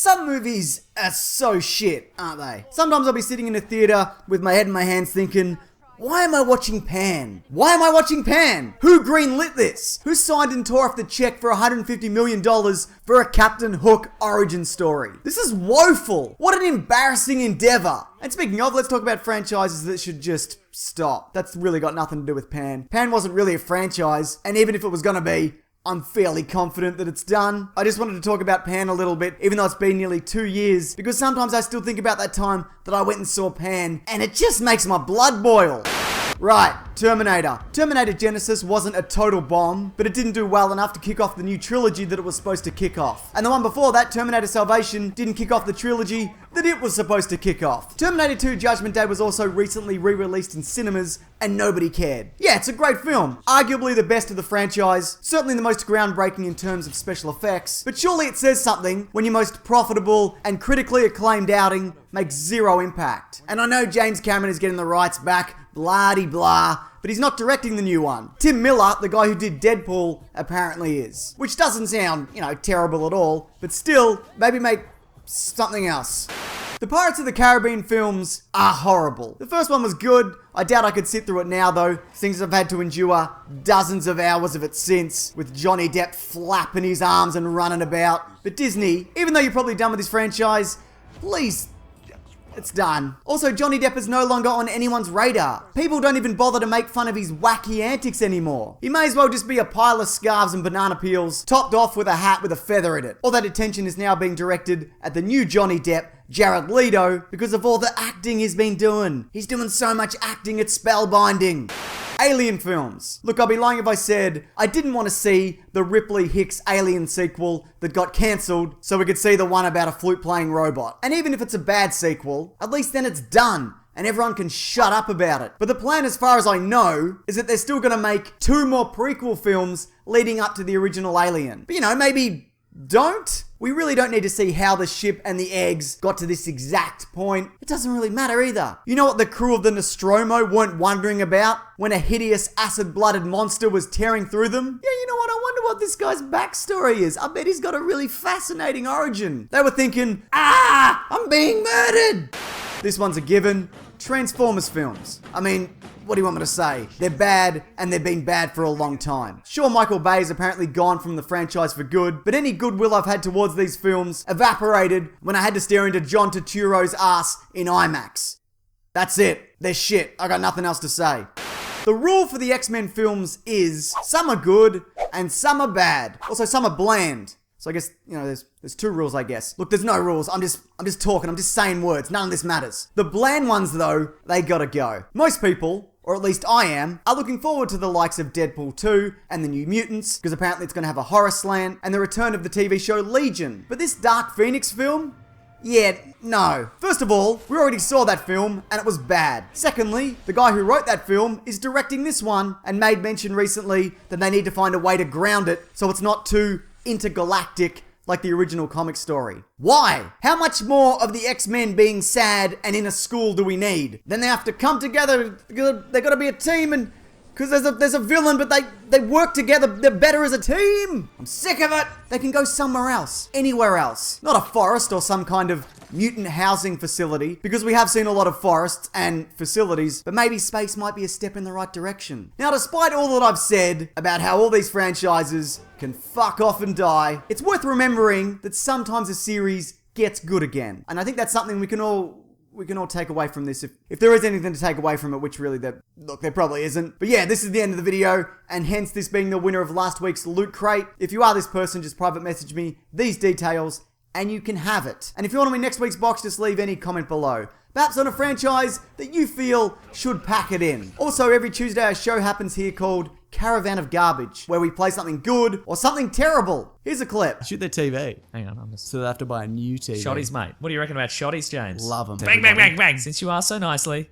Some movies are so shit, aren't they? Sometimes I'll be sitting in a theatre with my head in my hands thinking, why am I watching Pan? Why am I watching Pan? Who greenlit this? Who signed and tore off the check for $150 million for a Captain Hook origin story? This is woeful. What an embarrassing endeavor. And speaking of, let's talk about franchises that should just stop. That's really got nothing to do with Pan. Pan wasn't really a franchise, and even if it was gonna be, I'm fairly confident that it's done. I just wanted to talk about Pan a little bit, even though it's been nearly 2 years, because sometimes I still think about that time that I went and saw Pan, and it just makes my blood boil. Right, Terminator. Terminator Genesis wasn't a total bomb, but it didn't do well enough to kick off the new trilogy that it was supposed to kick off. And the one before that, Terminator Salvation, didn't kick off the trilogy that it was supposed to kick off. Terminator 2 Judgment Day was also recently re-released in cinemas, and nobody cared. Yeah, it's a great film. Arguably the best of the franchise, certainly the most groundbreaking in terms of special effects, but surely it says something when your most profitable and critically acclaimed outing makes zero impact. And I know James Cameron is getting the rights back, blah-de-blah, but he's not directing the new one. Tim Miller, the guy who did Deadpool, apparently is. Which doesn't sound, terrible at all, but still, maybe make something else. The Pirates of the Caribbean films are horrible. The first one was good. I doubt I could sit through it now though, since I've had to endure dozens of hours of it since, with Johnny Depp flapping his arms and running about. But Disney, even though you're probably done with this franchise, please, it's done. Also, Johnny Depp is no longer on anyone's radar. People don't even bother to make fun of his wacky antics anymore. He may as well just be a pile of scarves and banana peels, topped off with a hat with a feather in it. All that attention is now being directed at the new Johnny Depp, Jared Leto, because of all the acting he's been doing. He's doing so much acting, it's spellbinding. Alien films. Look, I'll be lying if I said I didn't want to see the Ripley Hicks Alien sequel that got cancelled so we could see the one about a flute-playing robot. And even if it's a bad sequel, at least then it's done and everyone can shut up about it. But the plan, as far as I know, is that they're still going to make 2 more prequel films leading up to the original Alien. But maybe don't. We really don't need to see how the ship and the eggs got to this exact point. It doesn't really matter either. You know what the crew of the Nostromo weren't wondering about when a hideous acid-blooded monster was tearing through them? Yeah, you know what? I wonder what this guy's backstory is. I bet he's got a really fascinating origin. They were thinking, I'm being murdered. This one's a given. Transformers films. I mean, what do you want me to say? They're bad, and they've been bad for a long time. Sure, Michael Bay is apparently gone from the franchise for good, but any goodwill I've had towards these films evaporated when I had to stare into John Turturro's ass in IMAX. That's it. They're shit. I got nothing else to say. The rule for the X-Men films is some are good and some are bad. Also, some are bland. So I guess, there's 2 rules, I guess. Look, there's no rules. I'm just talking. I'm just saying words. None of this matters. The bland ones, though, they gotta go. Most people, or at least I am, are looking forward to the likes of Deadpool 2 and the New Mutants, because apparently it's gonna have a horror slant, and the return of the TV show Legion. But this Dark Phoenix film? Yeah, no. First of all, we already saw that film, and it was bad. Secondly, the guy who wrote that film is directing this one, and made mention recently that they need to find a way to ground it so it's not too intergalactic like the original comic story. Why? How much more of the X-Men being sad and in a school do we need? Then they have to come together, they gotta be a team, and because there's a villain, but they work together, they're better as a team. I'm sick of it. They can go somewhere else, anywhere else. Not a forest or some kind of mutant housing facility, because we have seen a lot of forests and facilities, but maybe space might be a step in the right direction. Now, despite all that I've said about how all these franchises can fuck off and die, it's worth remembering that sometimes a series gets good again. And I think that's something we can all take away from this, if there is anything to take away from it, which really, there probably isn't. But yeah, this is the end of the video, and hence this being the winner of last week's Loot Crate. If you are this person, just private message me these details, and you can have it. And if you want to win next week's box, just leave any comment below. Perhaps on a franchise that you feel should pack it in. Also, every Tuesday a show happens here called Caravan of Garbage, where we play something good or something terrible. Here's a clip. Shoot their TV. Hang on, So they have to buy a new TV. Shotties, mate. What do you reckon about shotties, James? Love them. Bang, bang, bang, bang. Since you asked so nicely.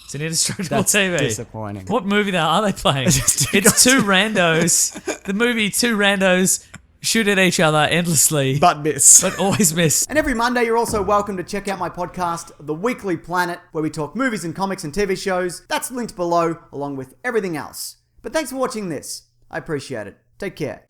It's an indestructible That's TV. disappointing. What movie are they playing? It's 2 randos. The movie 2 randos shoot at each other endlessly. But miss. But always miss. And every Monday, you're also welcome to check out my podcast, The Weekly Planet, where we talk movies and comics and TV shows. That's linked below, along with everything else. But thanks for watching this. I appreciate it. Take care.